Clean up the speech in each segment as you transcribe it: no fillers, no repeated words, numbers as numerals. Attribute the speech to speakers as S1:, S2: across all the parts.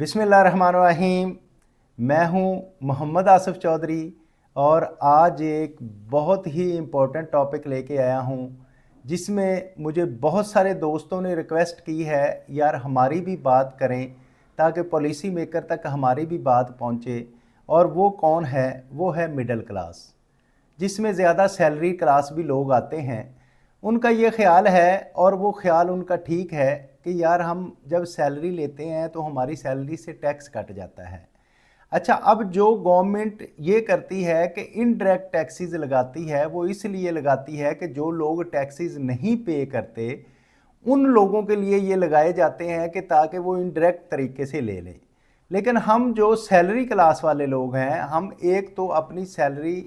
S1: बिस्मिल्लाहिर्रहमानिर्रहीम। मैं हूं मोहम्मद आसिफ चौधरी और आज एक बहुत ही इम्पोर्टेंट टॉपिक लेके आया हूं जिसमें मुझे बहुत सारे दोस्तों ने रिक्वेस्ट की है, यार हमारी भी बात करें ताकि पॉलिसी मेकर तक हमारी भी बात पहुंचे। और वो कौन है? वो है मिडिल क्लास, जिसमें ज़्यादा सैलरी क्लास भी लोग आते हैं। उनका ये ख्याल है और वो ख्याल उनका ठीक है कि यार हम जब सैलरी लेते हैं तो हमारी सैलरी से टैक्स कट जाता है। अच्छा, अब जो गवर्नमेंट ये करती है कि इनडायरेक्ट टैक्सेस लगाती है, वो इसलिए लगाती है कि जो लोग टैक्सेस नहीं पे करते उन लोगों के लिए ये लगाए जाते हैं कि ताकि वो इनडायरेक्ट तरीके से ले लें। लेकिन हम जो सैलरी क्लास वाले लोग हैं, हम एक तो अपनी सैलरी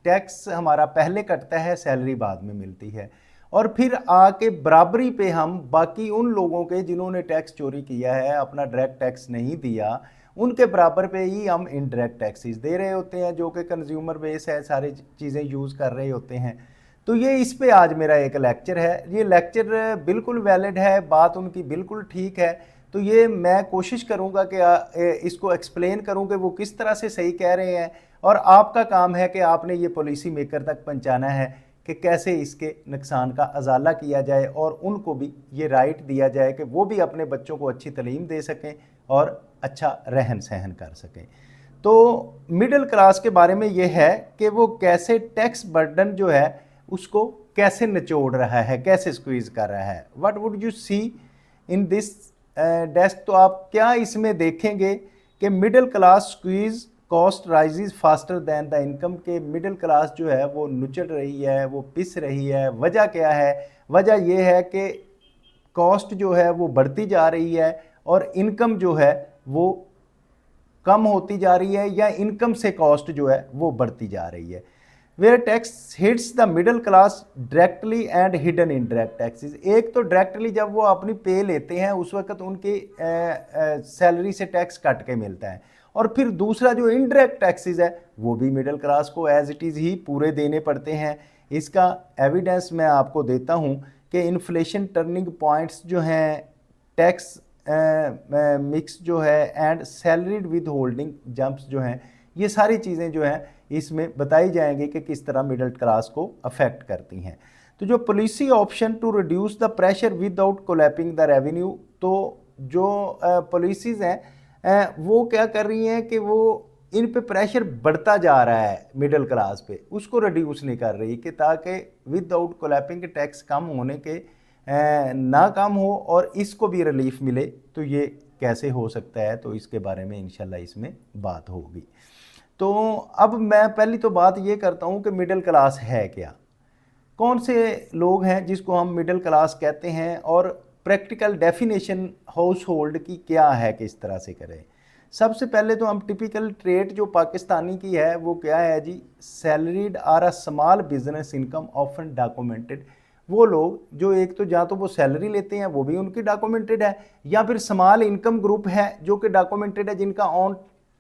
S1: टैक्स हमारा पहले कटता है, सैलरी बाद में मिलती है, और फिर आके बराबरी पे हम बाकी उन लोगों के जिन्होंने टैक्स चोरी किया है, अपना डायरेक्ट टैक्स नहीं दिया, उनके बराबर पे ही हम इनडायरेक्ट टैक्सेस दे रहे होते हैं, जो कि कंज्यूमर बेस है, सारी चीज़ें यूज़ कर रहे होते हैं। तो ये इस पे आज मेरा एक लेक्चर है। ये लेक्चर बिल्कुल वैलिड है, बात उनकी बिल्कुल ठीक है। तो ये मैं कोशिश करूँगा कि इसको एक्सप्लेन करूँ कि वो किस तरह से सही कह रहे हैं, और आपका काम है कि आपने ये पॉलिसी मेकर तक पहुँचाना है कि कैसे इसके नुकसान का अजाला किया जाए और उनको भी ये राइट दिया जाए कि वो भी अपने बच्चों को अच्छी तालीम दे सकें और अच्छा रहन सहन कर सकें। तो मिडिल क्लास के बारे में ये है कि वो कैसे टैक्स बर्डन जो है उसको कैसे निचोड़ रहा है, कैसे स्क्वीज कर रहा है। What would you see in this desk? तो आप क्या इसमें देखेंगे कि middle class squeeze cost rises faster than the income, के मिडिल क्लास जो है वो नुचड़ रही है, वो पिस रही है। वजह क्या है? वजह यह है कि कॉस्ट जो है वो बढ़ती जा रही है और इनकम जो है वो कम होती जा रही है, या इनकम से कॉस्ट जो है वो बढ़ती जा रही है। Where tax hits the middle class directly and hidden indirect taxes. एक तो डायरेक्टली जब वो अपनी पे लेते हैं उस वक्त उनकी सैलरी से टैक्स कट के मिलता है, और फिर दूसरा जो इनडायरेक्ट टैक्सेस है वो भी मिडिल क्लास को एज इट इज़ ही पूरे देने पड़ते हैं। इसका एविडेंस मैं आपको देता हूँ कि इन्फ्लेशन टर्निंग पॉइंट्स जो हैं, टैक्स मिक्स जो है, and salaried with holding jumps जो हैं, ये सारी चीज़ें जो हैं इसमें बताई जाएंगी कि किस तरह मिडिल क्लास को अफेक्ट करती हैं। तो जो policy option to reduce the pressure without collapsing the revenue, तो जो पॉलिसीज़ हैं वो क्या कर रही हैं कि वो इन पे प्रेशर बढ़ता जा रहा है मिडिल क्लास पे, उसको रिड्यूस नहीं कर रही कि ताकि विदाउट कोलैपिंग के टैक्स कम होने के ना कम हो और इसको भी रिलीफ मिले। तो ये कैसे हो सकता है, तो इसके बारे में इंशाल्लाह इसमें बात होगी। तो अब मैं पहली तो बात ये करता हूँ कि मिडिल क्लास है क्या, कौन से लोग हैं जिसको हम मिडिल क्लास कहते हैं, और प्रैक्टिकल डेफिनेशन हाउस होल्ड की क्या है, किस तरह से करें। सबसे पहले तो हम टिपिकल ट्रेट जो पाकिस्तानी की है वो क्या है जी? Salaried are a small business income often documented. वो लोग जो एक तो या तो वो सैलरी लेते हैं वो भी उनकी डॉक्यूमेंटेड है, या फिर स्मॉल इनकम ग्रुप है जो कि डॉक्यूमेंटेड है, जिनका ऑन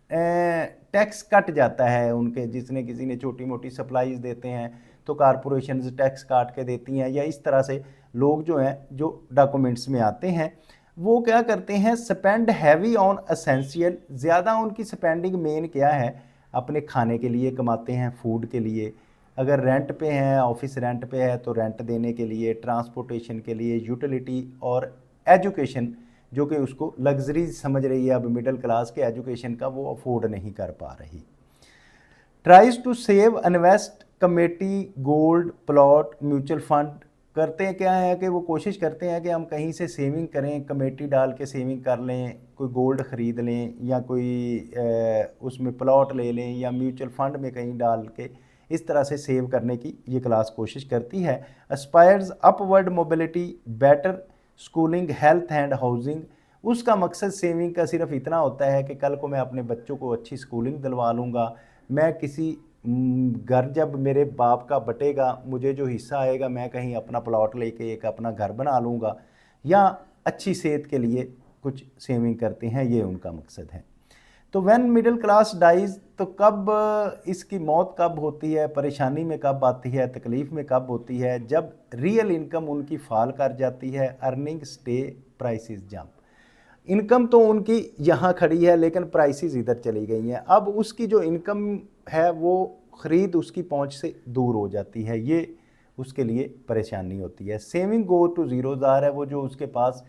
S1: टैक्स कट जाता है उनके, जिसने किसी ने छोटी मोटी सप्लाईज देते हैं तो कारपोरेशन टैक्स काट के देती हैं, या इस तरह से लोग जो हैं जो डॉक्यूमेंट्स में आते हैं वो क्या करते हैं? Spend heavy on essential. ज़्यादा उनकी स्पेंडिंग मेन क्या है? अपने खाने के लिए कमाते हैं, फूड के लिए। अगर रेंट पे हैं, ऑफिस रेंट पे है तो रेंट देने के लिए, ट्रांसपोर्टेशन के लिए, यूटिलिटी और एजुकेशन, जो कि उसको लग्जरी समझ रही है अब मिडिल क्लास के, एजुकेशन का वो अफोर्ड नहीं कर पा रही। Tries to save invest committee gold plot mutual fund. करते हैं क्या है कि वो कोशिश करते हैं कि हम कहीं से सेविंग करें, कमेटी डाल के सेविंग कर लें, कोई गोल्ड ख़रीद लें, या कोई उसमें प्लॉट ले लें, या म्यूचुअल फंड में कहीं डाल के इस तरह से सेव करने की ये क्लास कोशिश करती है। Aspires upward mobility, better schooling, health and housing. उसका मकसद सेविंग का सिर्फ इतना होता है कि कल को मैं अपने बच्चों को अच्छी स्कूलिंग दिलवा लूँगा, मैं किसी घर जब मेरे बाप का बटेगा मुझे जो हिस्सा आएगा मैं कहीं अपना प्लॉट लेके एक अपना घर बना लूँगा, या अच्छी सेहत के लिए कुछ सेविंग करते हैं, ये उनका मकसद है। तो व्हेन मिडिल क्लास डाइज, तो कब इसकी मौत कब होती है, परेशानी में कब आती है, तकलीफ़ में कब होती है? जब रियल इनकम उनकी फाल कर जाती है, earning stay prices jump. Income तो उनकी यहाँ खड़ी है लेकिन प्राइसेस इधर चली गई हैं। अब उसकी जो इनकम है वो ख़रीद उसकी पहुँच से दूर हो जाती है, ये उसके लिए परेशानी होती है। सेविंग गो टू ज़ीरो, ज़ाहिर है वो जो उसके पास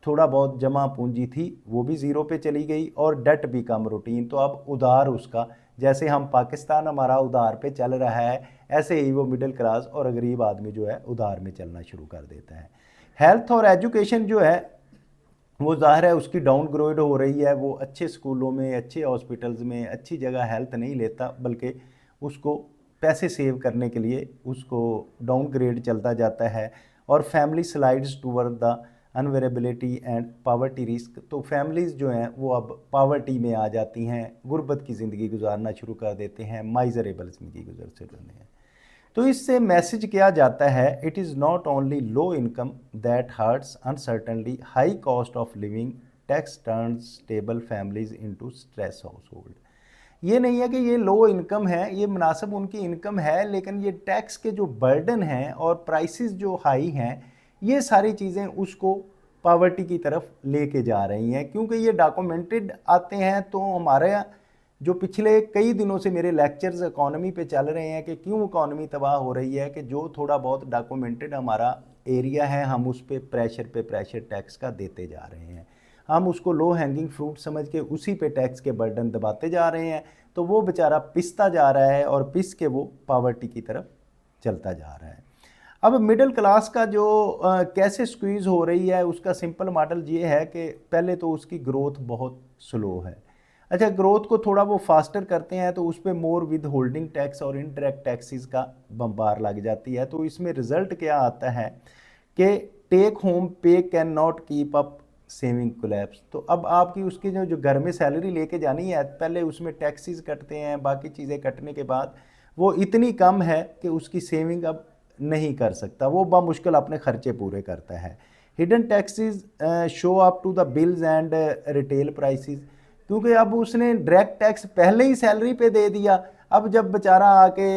S1: थोड़ा बहुत जमा पूंजी थी वो भी ज़ीरो पे चली गई और डेट भी कम रूटीन, तो अब उधार उसका, जैसे हम पाकिस्तान हमारा उधार पे चल रहा है, ऐसे ही वो मिडिल क्लास और गरीब आदमी जो है उधार में चलना शुरू कर देता है। हेल्थ और एजुकेशन जो है वो ज़ाहिर है उसकी डाउनग्रेड हो रही है, वो अच्छे स्कूलों में, अच्छे हॉस्पिटल्स में, अच्छी जगह हेल्थ नहीं लेता, बल्कि उसको पैसे सेव करने के लिए उसको डाउनग्रेड चलता जाता है। और family slides toward the vulnerability and poverty risk, तो फैमिलीज़ जो हैं वो अब पावर्टी में आ जाती हैं, गुर्बत की ज़िंदगी गुजारना शुरू कर देते हैं, माइजरेबल ज़िंदगी गुजर से रहे हैं। तो इससे मैसेज क्या जाता है, it is not only low income that hurts uncertainly, high cost of living tax turns stable families into stress house hold. ये नहीं है कि ये लो इनकम है, ये मुनासिब उनकी इनकम है, लेकिन ये टैक्स के जो बर्डन हैं और प्राइसेस जो हाई हैं, ये सारी चीज़ें उसको पावर्टी की तरफ लेके जा रही हैं। क्योंकि ये डॉक्यूमेंटेड आते हैं, तो हमारे जो पिछले कई दिनों से मेरे लेक्चर्स इकॉनमी पे चल रहे हैं कि क्यों इकॉनमी तबाह हो रही है, कि जो थोड़ा बहुत डॉक्यूमेंटेड हमारा एरिया है हम उस पर प्रेशर टैक्स का देते जा रहे हैं, हम उसको लो हैंगिंग फ्रूट समझ के उसी पे टैक्स के बर्डन दबाते जा रहे हैं, तो वो बेचारा पिसता जा रहा है और पिस के वो पावर्टी की तरफ चलता जा रहा है। अब मिडिल क्लास का जो कैसे स्क्वीज़ हो रही है, उसका सिंपल मॉडल ये है कि पहले तो उसकी ग्रोथ बहुत स्लो है। अच्छा, ग्रोथ को थोड़ा वो फास्टर करते हैं तो उस पर मोर विद होल्डिंग टैक्स और इनडायरेक्ट टैक्सेस का बम्बार लग जाती है। तो इसमें रिजल्ट क्या आता है कि टेक होम पे can not keep up saving collapse. तो अब आपकी उसकी जो घर में सैलरी लेके जानी है, पहले उसमें टैक्सेस कटते हैं, बाकी चीज़ें कटने के बाद वो इतनी कम है कि उसकी सेविंग अब नहीं कर सकता, वो बामुश्किल अपने खर्चे पूरे करता है। Hidden taxes show up to the bills and retail prices, क्योंकि अब उसने डायरेक्ट टैक्स पहले ही सैलरी पे दे दिया, अब जब बेचारा आके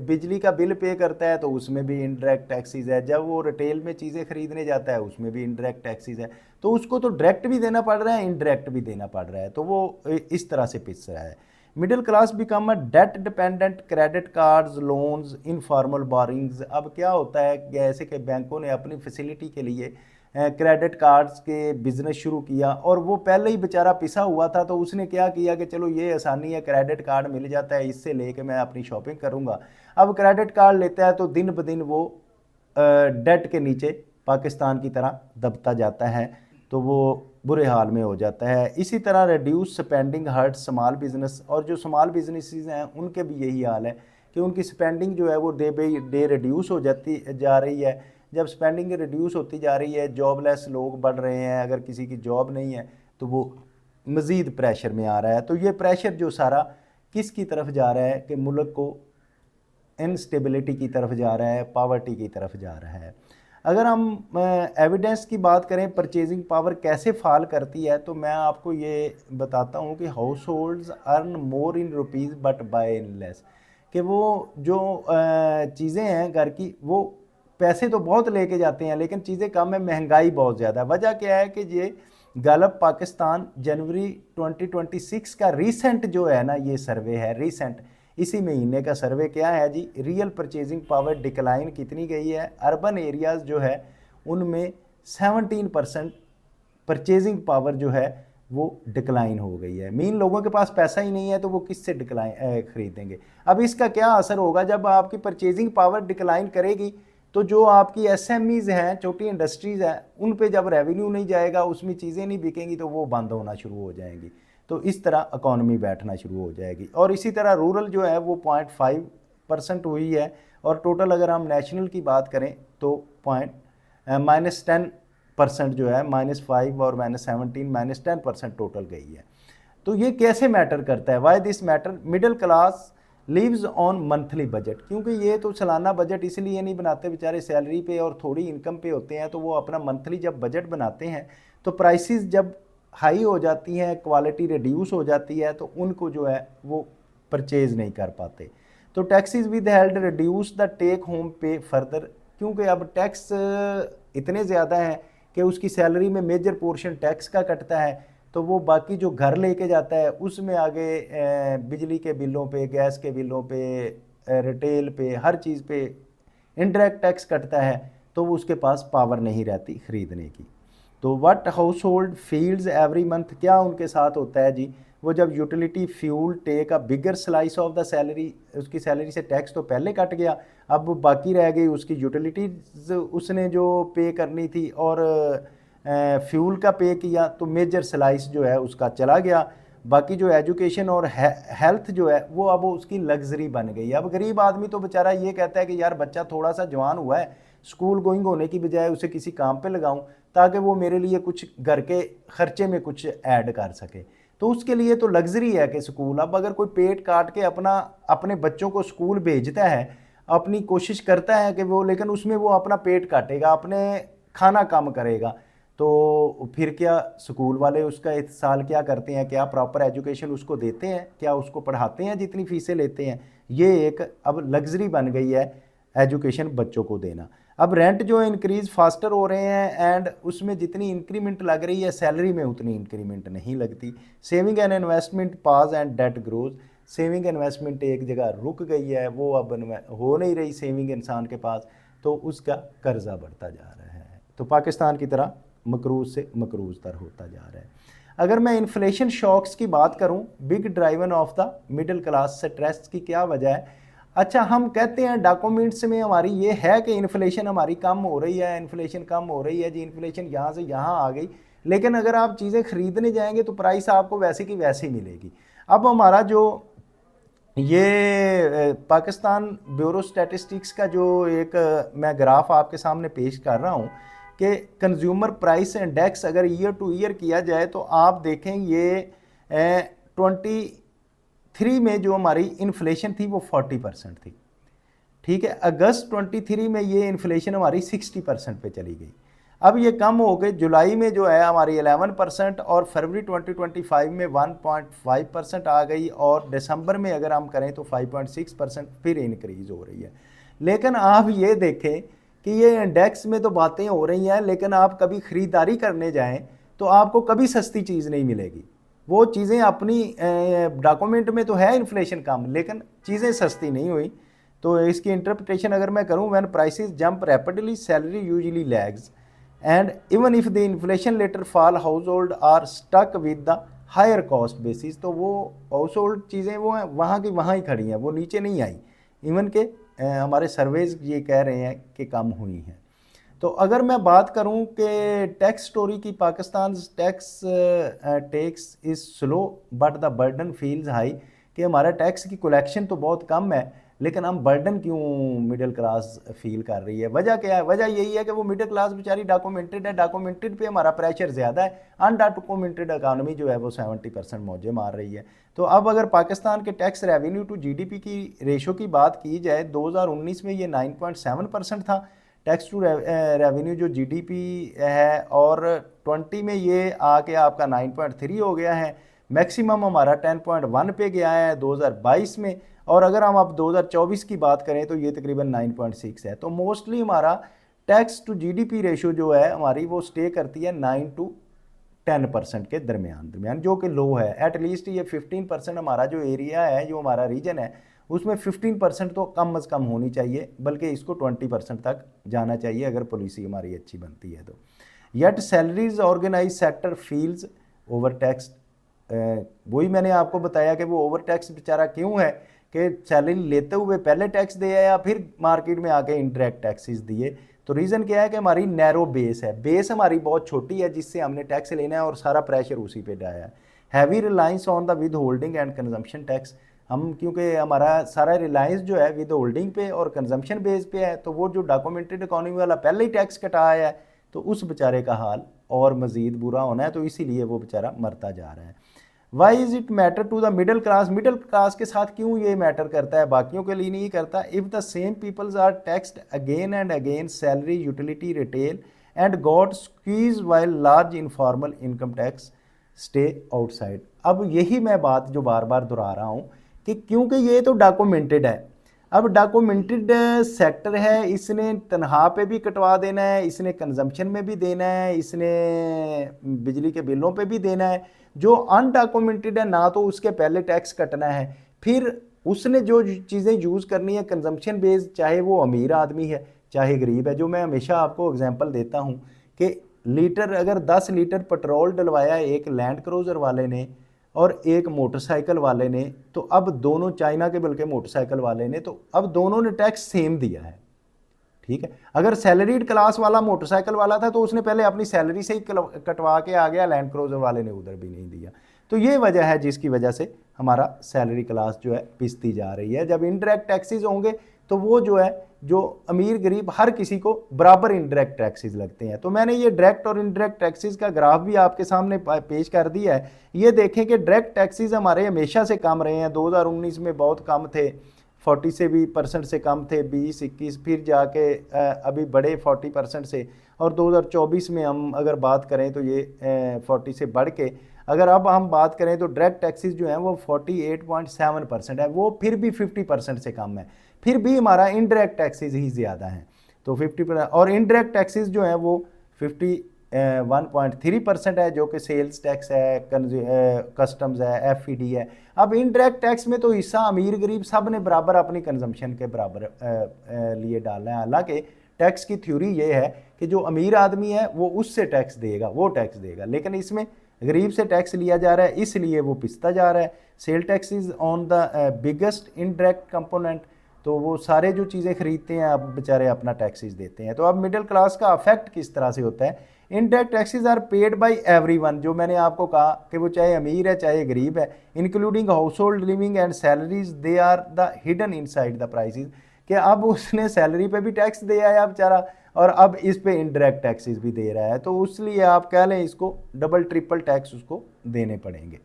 S1: बिजली का बिल पे करता है तो उसमें भी इनडायरेक्ट टैक्सेस है, जब वो रिटेल में चीज़ें खरीदने जाता है उसमें भी इनडायरेक्ट टैक्सेस है, तो उसको तो डायरेक्ट भी देना पड़ रहा है, इनडायरेक्ट भी देना पड़ रहा है, तो वो इस तरह से पिस रहा है। Middle class become a debt dependent, credit cards, loans, informal borrowings. अब क्या होता है, जैसे कि बैंकों ने अपनी फैसिलिटी के लिए क्रेडिट कार्ड्स के बिज़नेस शुरू किया, और वो पहले ही बेचारा पिसा हुआ था, तो उसने क्या किया कि चलो ये आसानी है, क्रेडिट कार्ड मिल जाता है, इससे लेके मैं अपनी शॉपिंग करूँगा। अब क्रेडिट कार्ड लेता है तो दिन ब दिन वो डेट के नीचे पाकिस्तान की तरह दबता जाता है, तो वो बुरे हाल में हो जाता है। इसी तरह reduce spending hurt small business, और जो स्मॉल बिजनेसेस हैं उनके भी यही हाल है कि उनकी स्पेंडिंग जो है वो डे बाई डे रिड्यूस हो जाती जा रही है। जब स्पेंडिंग रिड्यूस होती जा रही है, जॉबलेस लोग बढ़ रहे हैं, अगर किसी की जॉब नहीं है तो वो मज़ीद प्रेशर में आ रहा है। तो ये प्रेशर जो सारा किसकी तरफ जा रहा है कि मुल्क को इनस्टेबिलिटी की तरफ जा रहा है, पावर्टी की तरफ जा रहा है। अगर हम एविडेंस की बात करें परचेजिंग पावर कैसे फॉल करती है, तो मैं आपको ये बताता हूँ कि house holds earn more in rupees but by in less, कि वो जो चीज़ें हैं घर की, वो पैसे तो बहुत लेके जाते हैं लेकिन चीज़ें कम है, महंगाई बहुत ज़्यादा है। वजह क्या है कि ये गैलप पाकिस्तान जनवरी 2026 का रीसेंट जो है ना, ये सर्वे है रीसेंट, इसी महीने का सर्वे क्या है जी, रियल परचेजिंग पावर डिक्लाइन कितनी गई है। अर्बन एरियाज़ जो है उनमें 17% परचेजिंग पावर जो है वो डिक्लाइन हो गई है। मीन लोगों के पास पैसा ही नहीं है तो वो किससे डिक्लाइन खरीदेंगे। अब इसका क्या असर होगा, जब आपकी परचेजिंग पावर डिक्लाइन करेगी तो जो आपकी एसएमईज़ हैं, छोटी इंडस्ट्रीज़ हैं, उन पे जब रेवेन्यू नहीं जाएगा, उसमें चीज़ें नहीं बिकेंगी, तो वो बंद होना शुरू हो जाएंगी, तो इस तरह इकॉनमी बैठना शुरू हो जाएगी। और इसी तरह रूरल जो है वो 0.5% हुई है, और टोटल अगर हम नेशनल की बात करें तो -10% जो है, -5 और -17 -10% टोटल गई है। तो ये कैसे मैटर करता है, why this matter, middle class lives on monthly budget, क्योंकि ये तो सालाना बजट इसलिए नहीं बनाते, बेचारे सैलरी पे और थोड़ी इनकम पे होते हैं, तो वो अपना मंथली जब बजट बनाते हैं तो प्राइसेस जब हाई हो जाती हैं, क्वालिटी रिड्यूस हो जाती है, तो उनको जो है वो परचेज नहीं कर पाते। तो taxes withheld reduce the take home pay further, क्योंकि अब टैक्स इतने ज़्यादा हैं कि उसकी सैलरी में मेजर पोर्शन टैक्स का कटता है, तो वो बाकी जो घर लेके जाता है उसमें आगे बिजली के बिलों पे, गैस के बिलों पे, रिटेल पे, हर चीज़ पे इनडायरेक्ट टैक्स कटता है, तो वो उसके पास पावर नहीं रहती ख़रीदने की। तो what household feels every month, क्या उनके साथ होता है जी, वो जब utility fuel take a bigger slice of the salary, उसकी सैलरी से टैक्स तो पहले कट गया, अब बाकी रह गई उसकी यूटिलिटीज उसने जो पे करनी थी और फ्यूल का पे किया, तो मेजर स्लाइस जो है उसका चला गया। बाकी जो एजुकेशन और हेल्थ जो है वो अब उसकी लग्जरी बन गई। अब गरीब आदमी तो बेचारा ये कहता है कि यार बच्चा थोड़ा सा जवान हुआ है, स्कूल गोइंग होने की बजाय उसे किसी काम पे लगाऊं ताकि वो मेरे लिए कुछ घर के खर्चे में कुछ ऐड कर सके। तो उसके लिए तो लग्जरी है कि स्कूल, अब अगर कोई पेट काट के अपने बच्चों को स्कूल भेजता है, अपनी कोशिश करता है कि वो, लेकिन उसमें वो अपना पेट काटेगा, अपने खाना कम करेगा, तो फिर क्या स्कूल वाले उसका इस साल क्या करते हैं, क्या प्रॉपर एजुकेशन उसको देते हैं, क्या उसको पढ़ाते हैं जितनी फीसें लेते हैं। ये एक अब लग्जरी बन गई है एजुकेशन बच्चों को देना। अब रेंट जो इंक्रीज फास्टर हो रहे हैं एंड उसमें जितनी इंक्रीमेंट लग रही है सैलरी में उतनी इंक्रीमेंट नहीं लगती। Saving and investment pause and debt grows, saving investment एक जगह रुक गई है, वो अब हो नहीं रही सेविंग इंसान के पास, तो उसका कर्जा बढ़ता जा रहा है, तो पाकिस्तान की तरह मकरूज से मकरूज तर होता जा रहा है। अगर मैं इन्फ्लेशन शॉक्स की बात करूं, big driven of the middle class stress की क्या वजह है। अच्छा, हम कहते हैं डॉक्यूमेंट्स में हमारी ये है कि इन्फ्लेशन हमारी कम हो रही है, इन्फ्लेशन कम हो रही है जी, इन्फ्लेशन यहाँ से यहाँ आ गई, लेकिन अगर आप चीज़ें खरीदने जाएंगे तो प्राइस आपको वैसे की वैसे ही मिलेगी। अब हमारा जो ये पाकिस्तान ब्यूरो स्टैटिस्टिक्स का जो एक मैं ग्राफ आपके सामने पेश कर रहा हूँ कि कंज्यूमर प्राइस इंडेक्स अगर ईयर टू ईयर किया जाए तो आप देखें ये 23 में जो हमारी इन्फ्लेशन थी वो 40% थी, ठीक है। अगस्त 23 में ये इन्फ्लेशन हमारी 60% पे चली गई। अब ये कम हो गई, जुलाई में जो है हमारी 11% और फरवरी 2025 में 1.5% आ गई, और दिसंबर में अगर हम करें तो 5.6% फिर इंक्रीज हो रही है। लेकिन आप ये देखें कि ये इंडेक्स में तो बातें हो रही हैं, लेकिन आप कभी ख़रीदारी करने जाएं तो आपको कभी सस्ती चीज़ नहीं मिलेगी। वो चीज़ें अपनी डॉक्यूमेंट में तो है इन्फ्लेशन कम, लेकिन चीज़ें सस्ती नहीं हुई। तो इसकी इंटरप्रिटेशन अगर मैं करूं, when prices jump rapidly salary usually lags and even if the inflation later fall household are stuck with the higher cost basis, तो वो हाउस होल्ड चीज़ें वो हैं वहाँ की वहाँ ही खड़ी हैं, वो नीचे नहीं आई। इवन के हमारे सर्वेज ये कह रहे हैं कि कम हुई हैं। तो अगर मैं बात करूं कि टैक्स स्टोरी की, Pakistan tax tax is slow but the burden feels high, कि हमारा टैक्स की कलेक्शन तो बहुत कम है लेकिन हम बर्डन क्यों मिडिल क्लास फील कर रही है। वजह क्या है? वजह यही है कि वो मिडिल क्लास बेचारी डॉक्यूमेंटेड है, डॉक्यूमेंटेड पे हमारा प्रेशर ज़्यादा है, अनडॉक्यूमेंटेड इकानमी जो है वो 70% मौजे मार रही है। तो अब अगर पाकिस्तान के टैक्स रेवेन्यू टू जीडीपी की रेशो की बात की जाए, 2019 में ये 9.7% था टैक्स टू रेवेन्यू जो जीडीपी है, और 20 में ये आके आपका 9.3 हो गया है। मैक्सिमम हमारा 10.1 पे गया है 2022 में, और अगर हम अब 2024 की बात करें तो ये तकरीबन 9.6 है। तो मोस्टली हमारा टैक्स टू जीडीपी रेशो जो है हमारी वो स्टे करती है 9 to 10% के दरमियान, जो कि लो है। एटलीस्ट ये 15% हमारा जो एरिया है, जो हमारा रीजन है, उसमें 15% तो कम अज़ कम होनी चाहिए, बल्कि इसको 20% तक जाना चाहिए अगर पॉलिसी हमारी अच्छी बनती है तो। Yet salaries organise sector feels over tax, वही मैंने आपको बताया कि वो ओवर टैक्स बेचारा क्यों है कि सैलरी लेते हुए पहले टैक्स दिया या फिर मार्केट में आके इनडायरेक्ट टैक्सेस दिए। तो रीज़न क्या है कि हमारी नैरो बेस है, बेस हमारी बहुत छोटी है जिससे हमने टैक्स लेना है और सारा प्रेशर उसी पे डाया है। Heavy reliance on the with holding and consumption tax, हम क्योंकि हमारा सारा रिलायंस जो है विद होल्डिंग पे और कंजम्पशन बेस पे है, तो वो जो डॉक्यूमेंटेड इकोनॉमी वाला पहले ही टैक्स कटाया है तो उस बेचारे का हाल और मज़ीद बुरा होना है, तो इसीलिए वो बेचारा मरता जा रहा है। Why is it matter to the middle class, middle class के साथ क्यों ये मैटर करता है, बाकियों के लिए नहीं करता। If the same peoples are taxed again and again salary utility retail and got squeeze while large informal income tax stay outside. अब यही मैं बात जो बार बार दोहरा रहा हूँ कि क्योंकि ये तो डॉक्यूमेंटेड है, अब डॉक्यूमेंटेड सेक्टर है, इसने तनख्वाह पे भी कटवा देना है, इसने कंजम्पशन में भी देना है, इसने बिजली के बिलों पे भी देना है। जो अनडॉक्यूमेंटेड है ना तो उसके पहले टैक्स कटना है, फिर उसने जो चीज़ें यूज़ करनी है कंजम्पशन बेस्ड, चाहे वो अमीर आदमी है चाहे गरीब है। जो मैं हमेशा आपको एग्जांपल देता हूँ कि लीटर अगर 10 लीटर पेट्रोल डलवाया एक लैंड क्रूज़र वाले ने और एक मोटरसाइकिल वाले ने, तो अब दोनों, चाइना के बल्कि मोटरसाइकिल वाले ने, तो अब दोनों ने टैक्स सेम दिया है। ठीक है, अगर सैलरीड क्लास वाला मोटरसाइकिल वाला था तो उसने पहले अपनी सैलरी से ही कटवा के आ गया, लैंड क्रूजर वाले ने उधर भी नहीं दिया। तो ये वजह है जिसकी वजह से हमारा सैलरी क्लास जो है पिसती जा रही है। जब इनडायरेक्ट टैक्सेस होंगे तो वो जो है, जो अमीर गरीब हर किसी को बराबर इनडायरेक्ट टैक्सेस लगते हैं। तो मैंने ये डायरेक्ट और इनडायरेक्ट टैक्सेस का ग्राफ भी आपके सामने पेश कर दिया है। ये देखें कि डायरेक्ट टैक्सेस हमारे हमेशा से कम रहे हैं। 2019 में बहुत कम थे, 40 से भी % से कम थे, 20-21, फिर जाके अभी बढ़े 40% से, और 2024 में हम अगर बात करें तो ये 40 से बढ़ के, अगर अब हम बात करें तो डायरेक्ट टैक्सेस जो हैं वो 48.7% है, वो फिर भी 50% से कम है। फिर भी हमारा इनडायरेक्ट टैक्सेस ही ज़्यादा हैं, तो 50%, और इनडायरेक्ट टैक्सेस जो हैं वो 1.3% है, जो कि सेल्स टैक्स है, कस्टम्स है, FED है। अब इनडायरेक्ट टैक्स में तो हिस्सा अमीर गरीब सब ने बराबर अपनी कंजम्पशन के बराबर लिए डालना है। हालांकि टैक्स की थ्योरी ये है कि जो अमीर आदमी है वो उससे टैक्स देगा, वो टैक्स देगा, लेकिन इसमें गरीब से टैक्स लिया जा रहा है, इसलिए वो पिसता जा रहा है। Sale tax is on the biggest indirect component, तो वो सारे जो चीज़ें खरीदते हैं अब बेचारे अपना टैक्सेस देते हैं। तो अब मिडिल क्लास का अफेक्ट किस तरह से होता है? Indirect taxes are paid by everyone, जो मैंने आपको कहा कि वो चाहे अमीर है चाहे गरीब है, including household living and salaries, they are the hidden inside the prices. कि अब उसने सैलरी पे भी टैक्स दे आया बेचारा, और अब इस पे इनडायरेक्ट टैक्सेस भी दे रहा है, तो उसलिए आप कह लें इसको डबल ट्रिपल टैक्स उसको देने पड़ेंगे।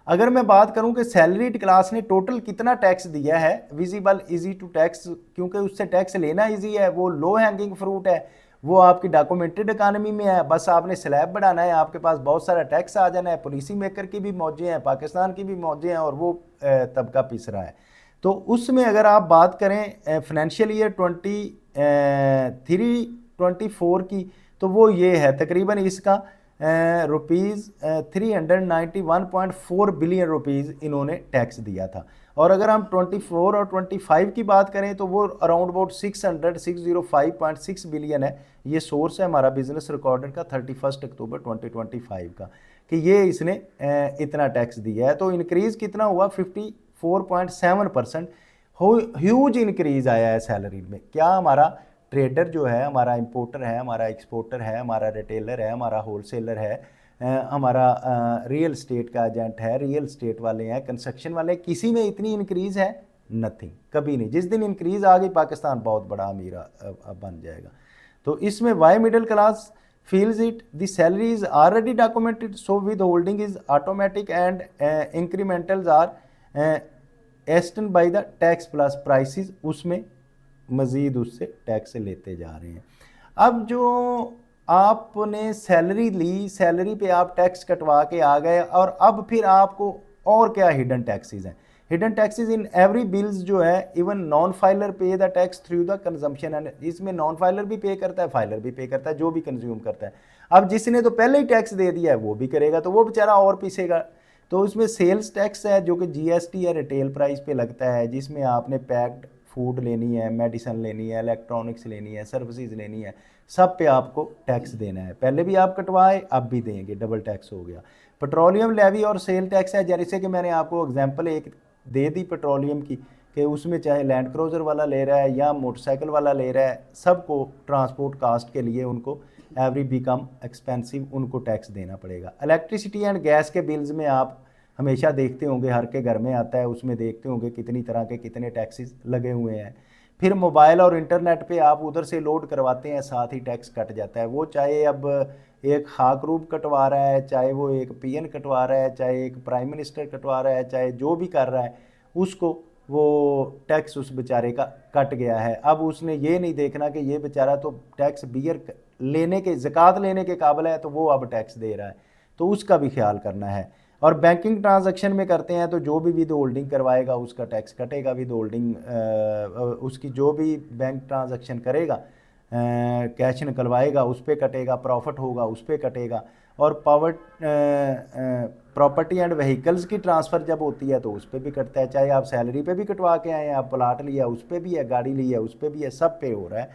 S1: अगर मैं बात करूं कि सैलरीड क्लास ने टोटल कितना टैक्स दिया है, विजिबल इजी टू टैक्स, क्योंकि उससे टैक्स लेना इजी है, वो लो हैंगिंग फ्रूट है, वो आपकी डॉक्यूमेंटेड इकानमी में है, बस आपने स्लैब बढ़ाना है, आपके पास बहुत सारा टैक्स आ जाना है। पॉलिसी मेकर की भी मौजें हैं, पाकिस्तान की भी मौजें हैं, और वो तबका पिस रहा है। तो उसमें अगर आप बात करें फाइनेंशियल ईयर 23-24 की, तो वो ये है तकरीबन इसका रुपीज़ 391.4 बिलियन रुपीज़ इन्होंने टैक्स दिया था। और अगर हम 24 और 25 की बात करें तो वो अराउंड अबाउट 605.6 बिलियन है। ये सोर्स है हमारा बिजनेस रिकॉर्डर का 31 अक्टूबर 2025 का, कि ये इसने इतना टैक्स दिया है। तो इंक्रीज़ कितना हुआ? 54.7%। ह्यूज इंक्रीज़ आया है सैलरी में। क्या हमारा ट्रेडर जो है, हमारा इंपोर्टर है, हमारा एक्सपोर्टर है, हमारा रिटेलर है, हमारा होलसेलर है, हमारा रियल स्टेट का एजेंट है, रियल स्टेट वाले हैं, कंस्ट्रक्शन वाले, किसी में इतनी इंक्रीज़ है? नथिंग, कभी नहीं। जिस दिन इंक्रीज़ आ गई पाकिस्तान बहुत बड़ा अमीर बन जाएगा। तो इसमें why middle class feels it, the salary is already documented, so withholding is automatic and incrementals are earned by the tax plus prices, उसमें मज़ीद उससे टैक्स लेते जा रहे हैं। अब जो आपने सैलरी ली, सैलरी पे आप टैक्स कटवा के आ गए, और अब फिर आपको और क्या हिडन टैक्सेस हैं? Hidden taxes in every bills जो है, इवन नॉन फाइलर पे the tax through the consumption, and इसमें नॉन फाइलर भी पे करता है, फाइलर भी पे करता है, जो भी कंज्यूम करता है। अब जिसने तो पहले ही टैक्स दे दिया है वो भी करेगा, तो वो बेचारा और पीसेगा। तो उसमें सेल्स टैक्स है जो कि GST या रिटेल प्राइस पे लगता है, जिसमें आपने पैक्ड फूड लेनी है, मेडिसिन लेनी है, इलेक्ट्रॉनिक्स लेनी है, सर्विसेज लेनी है, सब पे आपको टैक्स देना है। पहले भी आप कटवाए, अब भी देंगे, डबल टैक्स हो गया। पेट्रोलियम लेवी और सेल टैक्स है, जैसे कि मैंने आपको एग्जांपल एक दे दी पेट्रोलियम की, कि उसमें चाहे लैंड क्रूज़र वाला ले रहा है या मोटरसाइकिल वाला ले रहा है, सबको ट्रांसपोर्ट कास्ट के लिए उनको एवरी बिकम एक्सपेंसिव, उनको टैक्स देना पड़ेगा। इलेक्ट्रिसिटी एंड गैस के बिल्स में आप हमेशा देखते होंगे, हर के घर में आता है, उसमें देखते होंगे कितनी तरह के कितने टैक्सेस लगे हुए हैं। फिर मोबाइल और इंटरनेट पे आप उधर से लोड करवाते हैं, साथ ही टैक्स कट जाता है। वो चाहे अब एक खाकरूब कटवा रहा है, चाहे वो एक PN कटवा रहा है, चाहे एक प्राइम मिनिस्टर कटवा रहा है, चाहे जो भी कर रहा है, उसको वो टैक्स उस बेचारे का कट गया है। अब उसने ये नहीं देखना कि ये बेचारा तो टैक्स बियर लेने के, ज़कात लेने के काबिल है, तो वो अब टैक्स दे रहा है, तो उसका भी ख्याल करना है। और बैंकिंग ट्रांजैक्शन में करते हैं तो जो भी विद होल्डिंग करवाएगा उसका टैक्स कटेगा, विद होल्डिंग उसकी जो भी बैंक ट्रांजैक्शन करेगा, कैश निकलवाएगा उस पर कटेगा, प्रॉफिट होगा उस पर कटेगा। और पावर प्रॉपर्टी एंड व्हीकल्स की ट्रांसफ़र जब होती है तो उस पर भी कटता है, चाहे आप सैलरी पे भी कटवा के आए हैं, आप प्लाट लिया उस पर भी है, गाड़ी ली है उस पर भी है, सब पे हो रहा है।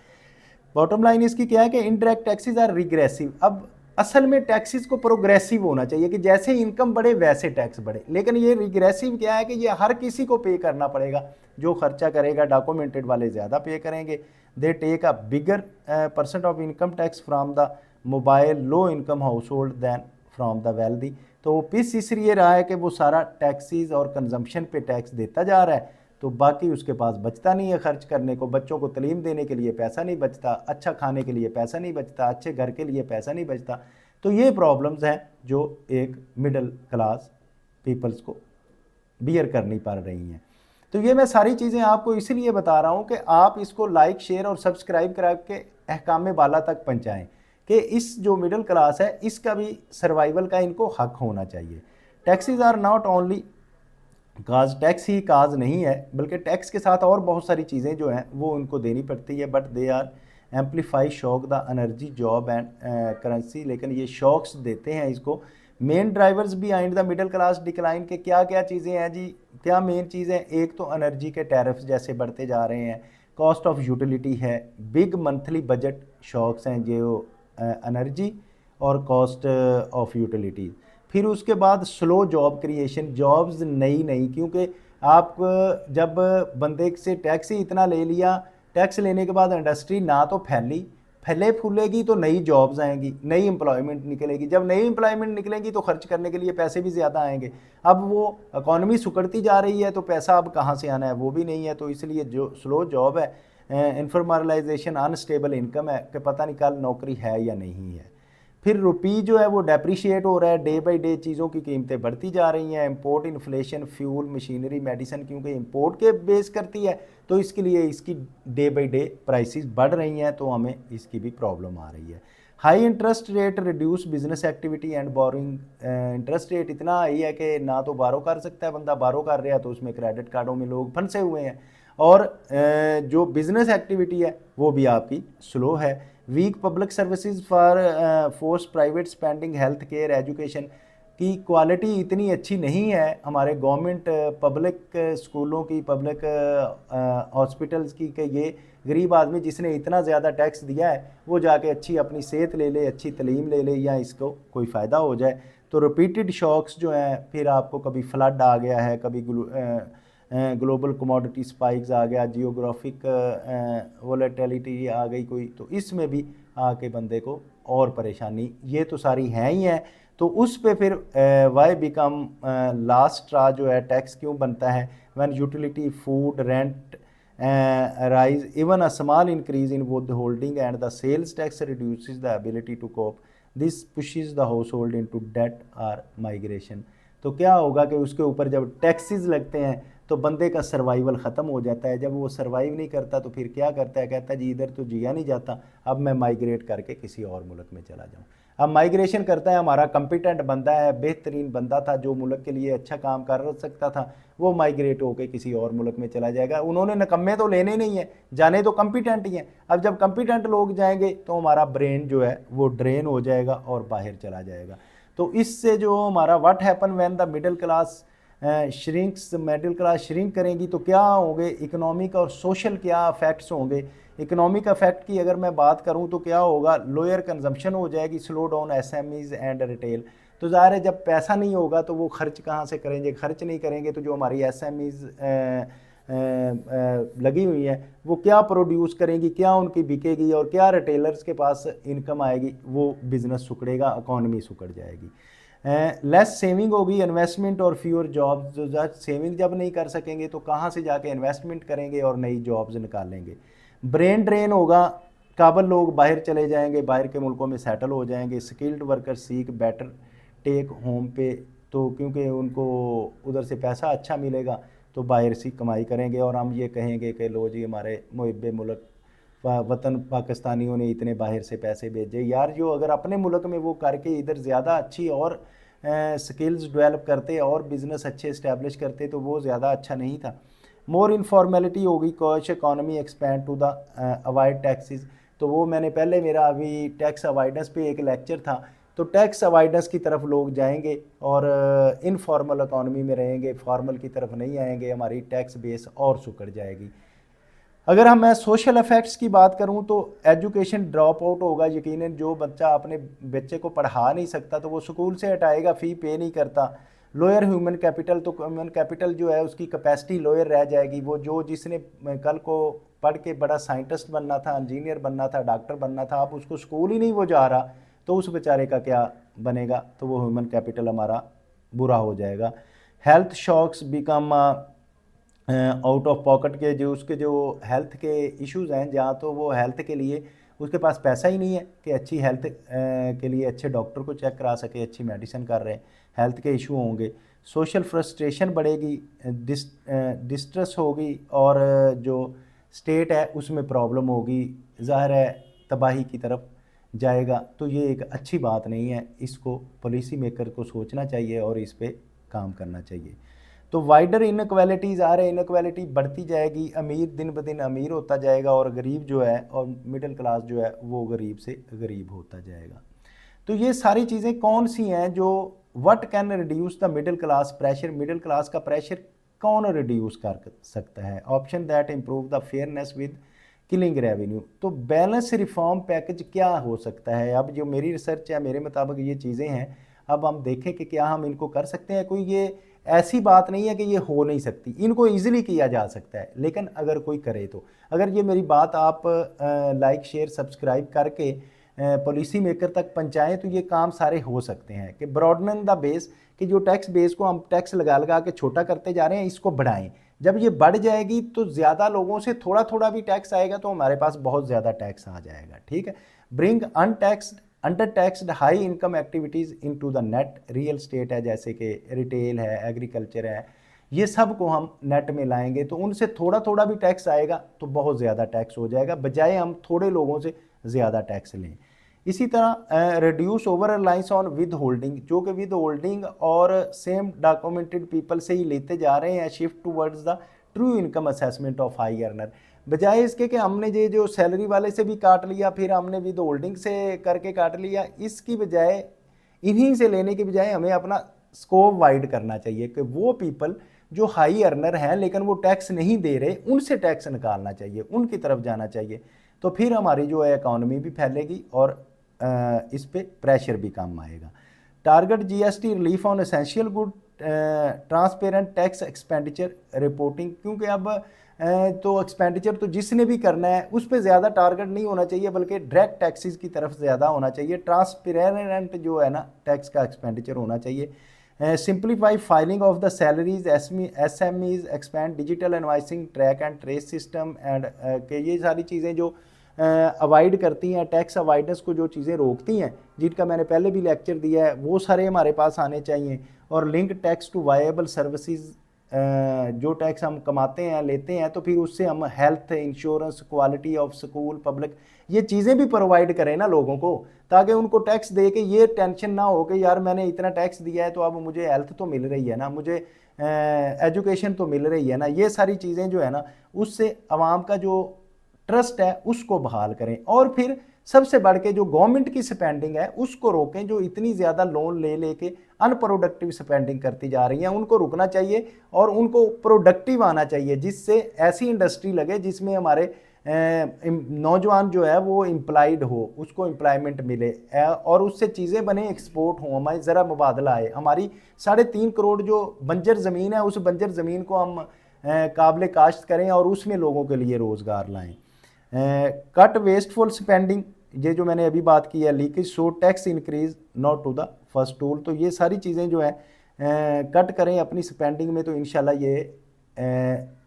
S1: बॉटम लाइन इसकी क्या है कि इनडायरेक्ट टैक्सेस आर रिग्रेसिव। अब असल में टैक्सेस को प्रोग्रेसिव होना चाहिए कि जैसे इनकम बढ़े वैसे टैक्स बढ़े, लेकिन ये रिग्रेसिव क्या है कि ये हर किसी को पे करना पड़ेगा। जो खर्चा करेगा डॉक्यूमेंटेड वाले ज़्यादा पे करेंगे। They take a bigger percent of income tax from the mobile low income household than from the wealthy. तो पीस इसलिए रहा है कि वो सारा टैक्सीज और कंजम्पशन पे टैक्स देता जा रहा है, तो बाकी उसके पास बचता नहीं है खर्च करने को। बच्चों को तालीम देने के लिए पैसा नहीं बचता, अच्छा खाने के लिए पैसा नहीं बचता, अच्छे घर के लिए पैसा नहीं बचता। तो ये प्रॉब्लम्स हैं जो एक मिडिल क्लास पीपल्स को बियर करनी पड़ रही हैं। तो ये मैं सारी चीज़ें आपको इसलिए बता रहा हूँ कि आप इसको लाइक शेयर और सब्सक्राइब करा के अहकाम बाला तक पहुँचाएँ कि इस जो मिडिल क्लास है इसका भी सर्वाइवल का इनको हक होना चाहिए। Taxes are not only cause, tax ही काज नहीं है, बल्कि टैक्स के साथ और बहुत सारी चीज़ें जो हैं वो उनको देनी पड़ती है। But they are amplify shock the energy job and currency. लेकिन ये शॉक्स देते हैं इसको। Main drivers behind the middle class decline के क्या क्या चीज़ें हैं जी, क्या मेन चीज़ें? एक तो एनर्जी के टैरिफ्स जैसे बढ़ते जा रहे हैं, कॉस्ट ऑफ यूटिलिटी है, बिग मंथली बजट शॉक्स हैं जो एनर्जी और कॉस्ट ऑफ यूटिलिटी। फिर उसके बाद स्लो जॉब क्रिएशन, जॉब्स नई नई, क्योंकि आप जब बंदे से टैक्स ही इतना ले लिया, टैक्स लेने के बाद इंडस्ट्री ना तो फैले फूलेगी तो नई जॉब्स आएंगी, नई एम्प्लॉयमेंट निकलेगी। जब नई एम्प्लॉयमेंट निकलेगी तो खर्च करने के लिए पैसे भी ज़्यादा आएंगे। अब वो इकॉनमी सुकड़ती जा रही है तो पैसा अब कहाँ से आना है, वो भी नहीं है। तो इसलिए जो स्लो जॉब है, इनफॉर्मलाइजेशन, अनस्टेबल इनकम है कि पता नहीं कल नौकरी है या नहीं है। फिर रुपी जो है वो डेप्रिशिएट हो रहा है, डे बाई डे चीज़ों की कीमतें बढ़ती जा रही हैं। Import inflation, fuel, machinery, medicine, क्योंकि इंपोर्ट के बेस करती है तो इसके लिए इसकी डे बाई डे प्राइसेस बढ़ रही हैं, तो हमें इसकी भी प्रॉब्लम आ रही है। High interest rate reduce business activity and boring. Interest rate इतना हाई है कि ना तो बारो कर सकता है बंदा, बारो कर रहा है तो उसमें क्रेडिट कार्डों में लोग फंसे हुए हैं, और जो बिजनेस एक्टिविटी है वो भी आपकी स्लो है। Weak public services for force private spending, health care, education की क्वालिटी इतनी अच्छी नहीं है हमारे गवर्नमेंट पब्लिक स्कूलों की, पब्लिक हॉस्पिटल्स की, कि ये गरीब आदमी जिसने इतना ज़्यादा टैक्स दिया है वो जाके अच्छी अपनी सेहत ले ले, अच्छी तालीम ले ले, या इसको कोई फ़ायदा हो जाए। तो रिपीटेड शॉक्स जो हैं, फिर आपको कभी फ्लड आ गया है, कभी ग्लोबल कमोडिटी स्पाइक्स आ गया, जियोग्राफिक वोलेटिलिटी आ गई कोई, तो इसमें भी आके बंदे को और परेशानी, ये तो सारी हैं ही हैं। तो उस पे फिर वाई बिकम लास्ट स्ट्रा जो है, टैक्स क्यों बनता है? When utility, food, rent rise, even a small increase in would holding and the sales tax reduces the ability to cope, this pushes the household into debt or migration. तो क्या होगा कि उसके ऊपर जब taxes लगते हैं तो बंदे का सर्वाइवल ख़त्म हो जाता है। जब वो सर्वाइव नहीं करता तो फिर क्या करता है, कहता है जी इधर तो जिया नहीं जाता, अब मैं माइग्रेट करके किसी और मुल्क में चला जाऊँ। अब माइग्रेशन करता है, हमारा कंपिटेंट बंदा है, बेहतरीन बंदा था जो मुल्क के लिए अच्छा काम कर सकता था, वो माइग्रेट होकर किसी और मुल्क में चला जाएगा। उन्होंने नकम्मे तो लेने नहीं है, जाने तो कंपिटेंट ही हैं। अब जब कंपिटेंट लोग जाएंगे तो हमारा ब्रेन जो है वो ड्रेन हो जाएगा और बाहर चला जाएगा। तो इससे जो हमारा what happen when the middle class shrinks, middle class shrink करेंगी तो क्या होंगे, इकोनॉमिक और सोशल क्या इफेक्ट्स होंगे। इकोनॉमिक इफेक्ट की अगर मैं बात करूं तो क्या होगा, लोअर कंजम्पशन हो जाएगी, slow down SMEs and retail. तो ज़ाहिर है जब पैसा नहीं होगा तो वो खर्च कहाँ से करेंगे, खर्च नहीं करेंगे तो जो हमारी एसएमईज लगी हुई हैं वो क्या प्रोड्यूस करेंगी, क्या उनकी बिकेगी, और क्या रिटेलर्स के पास इनकम आएगी, वो बिज़नेस सुकड़ेगा, इकॉनमी सुकड़ जाएगी। लेस सेविंग होगी, इन्वेस्टमेंट और फ्यूअर जॉब्स। जो सेविंग जब नहीं कर सकेंगे तो कहाँ से जाके इन्वेस्टमेंट करेंगे और नई जॉब्स निकालेंगे। ब्रेन ड्रेन होगा, काबल लोग बाहर चले जाएंगे, बाहर के मुल्कों में सेटल हो जाएंगे। Skilled worker seek better take home pay, तो क्योंकि उनको उधर से पैसा अच्छा मिलेगा तो बाहर से कमाई करेंगे, और हम ये कहेंगे कि लो जी हमारे मुहिब मुल्क वतन पाकिस्तानियों ने इतने बाहर से पैसे भेजे। यार जो अगर अपने मुल्क में वो करके इधर ज़्यादा अच्छी और स्किल्स डेवलप करते और बिजनेस अच्छे इस्टेब्लिश करते तो वो ज़्यादा अच्छा नहीं था। मोर इनफॉर्मेलिटी होगी, cash economy expand to the avoid taxes, तो वो मैंने पहले मेरा अभी टैक्स अवॉइडेंस पे एक लेक्चर था, तो टैक्स अवॉइडेंस की तरफ लोग जाएंगे और इनफॉर्मल इकोनॉमी में रहेंगे, फॉर्मल की तरफ नहीं आएंगे, हमारी टैक्स बेस और सुकड़ जाएगी। अगर मैं सोशल इफ़ेक्ट्स की बात करूं तो एजुकेशन ड्रॉप आउट होगा यकीनन। जो बच्चा अपने बच्चे को पढ़ा नहीं सकता तो वो स्कूल से हटाएगा, फ़ी पे नहीं करता। लोअर ह्यूमन कैपिटल, तो ह्यूमन कैपिटल जो है उसकी कैपेसिटी लोअर रह जाएगी। वो जिसने कल को पढ़ के बड़ा साइंटिस्ट बनना था, इंजीनियर बनना था, डॉक्टर बनना था, अब उसको स्कूल ही नहीं वो जा रहा तो उस बेचारे का क्या बनेगा, तो वो ह्यूमन कैपिटल हमारा बुरा हो जाएगा। Health shocks become out of pocket के, जो उसके जो हेल्थ के इश्यूज़ हैं, जहाँ तो वो हेल्थ के लिए उसके पास पैसा ही नहीं है कि अच्छी हेल्थ के लिए अच्छे डॉक्टर को चेक करा सके, अच्छी मेडिसिन कर रहे हैं, हेल्थ के इशू होंगे। सोशल फ्रस्ट्रेशन बढ़ेगी, डिस्ट्रेस होगी और जो स्टेट है उसमें प्रॉब्लम होगी, ज़ाहिर है तबाही की तरफ जाएगा। तो ये एक अच्छी बात नहीं है, इसको पॉलिसी मेकर को सोचना चाहिए और इस पर काम करना चाहिए। तो वाइडर इनक्वालिटीज़ आ रहे, इनक्वालिटी बढ़ती जाएगी, अमीर दिन ब दिन अमीर होता जाएगा और गरीब जो है और मिडिल क्लास जो है वो गरीब से गरीब होता जाएगा। तो ये सारी चीज़ें कौन सी हैं जो what can reduce the middle class pressure, middle class का प्रेशर कौन रिड्यूस कर सकता है? Option that improve the fairness with killing revenue. तो बैलेंस रिफॉर्म पैकेज क्या हो सकता है? अब जो मेरी रिसर्च है, मेरे मुताबिक ये चीज़ें हैं, अब हम देखें कि क्या हम इनको कर सकते हैं। कोई ये ऐसी बात नहीं है कि ये हो नहीं सकती, इनको ईजिली किया जा सकता है, लेकिन अगर कोई करे तो। अगर ये मेरी बात आप लाइक शेयर सब्सक्राइब करके पॉलिसी मेकर तक पहुँचाएँ तो ये काम सारे हो सकते हैं कि ब्रॉडन द बेस, कि जो टैक्स बेस को हम टैक्स लगा लगा के छोटा करते जा रहे हैं इसको बढ़ाएं। जब ये बढ़ जाएगी तो ज़्यादा लोगों से थोड़ा थोड़ा भी टैक्स आएगा तो हमारे पास बहुत ज़्यादा टैक्स आ जाएगा। ठीक है। Bring untaxed under taxed high income activities into the net, real estate है जैसे कि रिटेल है, एग्रीकल्चर है, ये सब को हम नेट में लाएंगे तो उनसे थोड़ा थोड़ा भी टैक्स आएगा तो बहुत ज़्यादा टैक्स हो जाएगा, बजाय हम थोड़े लोगों से ज़्यादा टैक्स लें। इसी तरह reduce over reliance on with holding, जो कि विद होल्डिंग और सेम डॉक्यूमेंटेड पीपल से ही लेते जा रहे हैं, shift towards the true income assessment of high earner, बजाय इसके कि हमने ये जो सैलरी वाले से भी काट लिया फिर हमने विद होल्डिंग से करके काट लिया, इसकी बजाय इन्हीं से लेने की बजाय हमें अपना स्कोप वाइड करना चाहिए कि वो पीपल जो हाई अर्नर हैं लेकिन वो टैक्स नहीं दे रहे, उनसे टैक्स निकालना चाहिए, उनकी तरफ जाना चाहिए। तो फिर हमारी जो है इकॉनमी भी फैलेगी और इस पे प्रेशर भी कम आएगा। Target GST relief on essential good, transparent tax expenditure reporting, क्योंकि अब तो एक्सपेंडिचर तो जिसने भी करना है उस पर ज़्यादा टारगेट नहीं होना चाहिए बल्कि डायरेक्ट टैक्सेस की तरफ ज़्यादा होना चाहिए। ट्रांसपेरेंट जो है ना टैक्स का एक्सपेंडिचर होना चाहिए। Simplify filing of the salaries, SMEs, expand digital invoicing, track and trace system and के ये सारी चीज़ें जो अवॉइड करती हैं, टैक्स अवॉइडेंस को जो चीज़ें रोकती हैं, जिनका मैंने पहले भी लेक्चर दिया है, वो सारे हमारे पास आने चाहिए। और link tax to viable services, जो टैक्स हम कमाते हैं लेते हैं तो फिर उससे हम health insurance, quality of school, public, ये चीज़ें भी प्रोवाइड करें ना लोगों को, ताकि उनको टैक्स दे के ये टेंशन ना हो कि यार मैंने इतना टैक्स दिया है तो अब मुझे हेल्थ तो मिल रही है ना, मुझे एजुकेशन तो मिल रही है ना। ये सारी चीज़ें जो है ना उससे आवाम का जो ट्रस्ट है उसको बहाल करें। और फिर सबसे बढ़ के जो गवर्नमेंट की स्पेंडिंग है उसको रोकें, जो इतनी ज़्यादा लोन ले लेके अनप्रोडक्टिव स्पेंडिंग करती जा रही हैं उनको रुकना चाहिए और उनको प्रोडक्टिव आना चाहिए, जिससे ऐसी इंडस्ट्री लगे जिसमें हमारे नौजवान जो है वो एम्प्लॉयड हो, उसको एम्प्लॉयमेंट मिले और उससे चीज़ें बने, एक्सपोर्ट हो, हमारी ज़रा मुबादला आए। हमारी 3.5 करोड़ जो बंजर ज़मीन है उस बंजर ज़मीन को हम काबिल काश्त करें और उसमें लोगों के लिए रोज़गार लाएँ। कट वेस्टफुल स्पेंडिंग, ये जो मैंने अभी बात की है, leakage, so tax increase not to the first tool, तो ये सारी चीज़ें जो है कट करें अपनी स्पेंडिंग में, तो इंशाल्लाह ये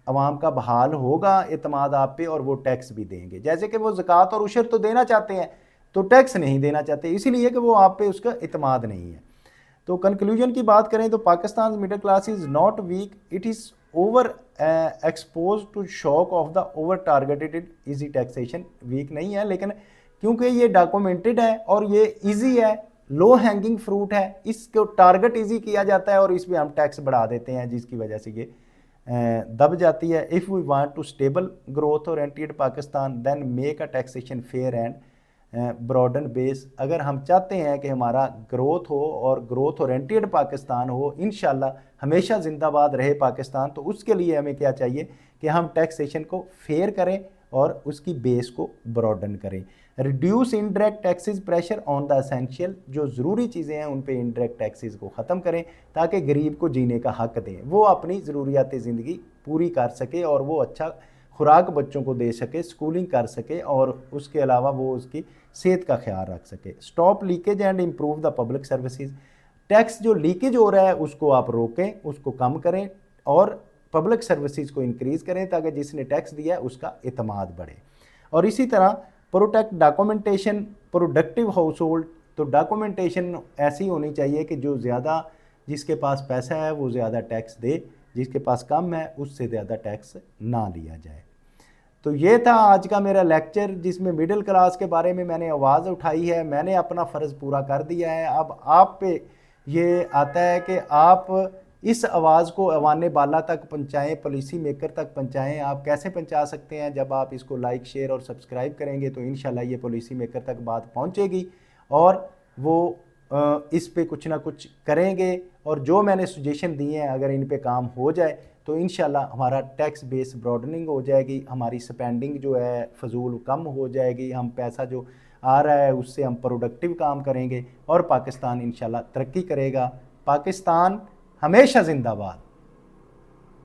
S1: अवाम का बहाल होगा एतमाद आप पे और वो टैक्स भी देंगे। जैसे कि वो ज़कात और उशर तो देना चाहते हैं तो टैक्स नहीं देना चाहते, इसीलिए कि वो आप पे उसका एतमाद नहीं है। तो कंक्लूजन की बात करें तो Pakistan middle class is not weak, it is over expose to shock of the over targeted easy taxation. Weak नहीं है, लेकिन क्योंकि ये डॉक्यूमेंटेड है और ये इजी है लो हैंगिंग फ्रूट है, इसको टारगेट इजी किया जाता है और इस पर हम टैक्स बढ़ा देते हैं, जिसकी वजह से ये दब जाती है। If we want to stable growth oriented Pakistan then make a taxation fair and broaden base. अगर हम चाहते हैं कि हमारा ग्रोथ हो और ग्रोथ ओरिएंटेड पाकिस्तान हो, इंशाल्लाह हमेशा जिंदाबाद रहे पाकिस्तान, तो उसके लिए हमें क्या चाहिए कि हम टैक्सेशन को फेयर करें और उसकी बेस को ब्रॉडन करें। Reduce indirect taxes pressure on the essential, जो ज़रूरी चीज़ें हैं उन पे इनडायरेक्ट टैक्सेस को ख़त्म करें ताकि गरीब को जीने का हक दें, वो अपनी ज़रूरियात ज़िंदगी पूरी कर सके और वो अच्छा खुराक बच्चों को दे सके, स्कूलिंग कर सके और उसके अलावा वो उसकी सेहत का ख्याल रख सके। Stop leakage and improve the public services, tax जो लीकेज हो रहा है उसको आप रोकें, उसको कम करें और पब्लिक सर्विसेज को इंक्रीज़ करें ताकि जिसने टैक्स दिया है उसका एतमाद बढ़े। और इसी तरह protect documentation productive house hold, तो डॉक्यूमेंटेशन ऐसी होनी चाहिए कि जो ज़्यादा, जिसके पास पैसा है वो ज़्यादा टैक्स दे, जिसके पास कम है उससे ज़्यादा टैक्स ना लिया जाए। तो ये था आज का मेरा लेक्चर जिसमें मिडिल क्लास के बारे में मैंने आवाज़ उठाई है। मैंने अपना फ़र्ज़ पूरा कर दिया है। अब आप पे ये आता है कि आप इस आवाज़ को अवाने बाला तक पहुँचाएँ, पॉलिसी मेकर तक पहुँचाएँ। आप कैसे पहुँचा सकते हैं? जब आप इसको लाइक, शेयर और सब्सक्राइब करेंगे तो इंशाल्लाह ये पॉलिसी मेकर तक बात पहुँचेगी और वो इस पे कुछ ना कुछ करेंगे। और जो मैंने सजेशन दिए हैं अगर इन पे काम हो जाए तो इंशाल्लाह हमारा टैक्स बेस ब्रॉडनिंग हो जाएगी, हमारी स्पेंडिंग जो है फजूल कम हो जाएगी, हम पैसा जो आ रहा है उससे हम प्रोडक्टिव काम करेंगे और पाकिस्तान इंशाल्लाह तरक्की करेगा। पाकिस्तान हमेशा जिंदाबाद।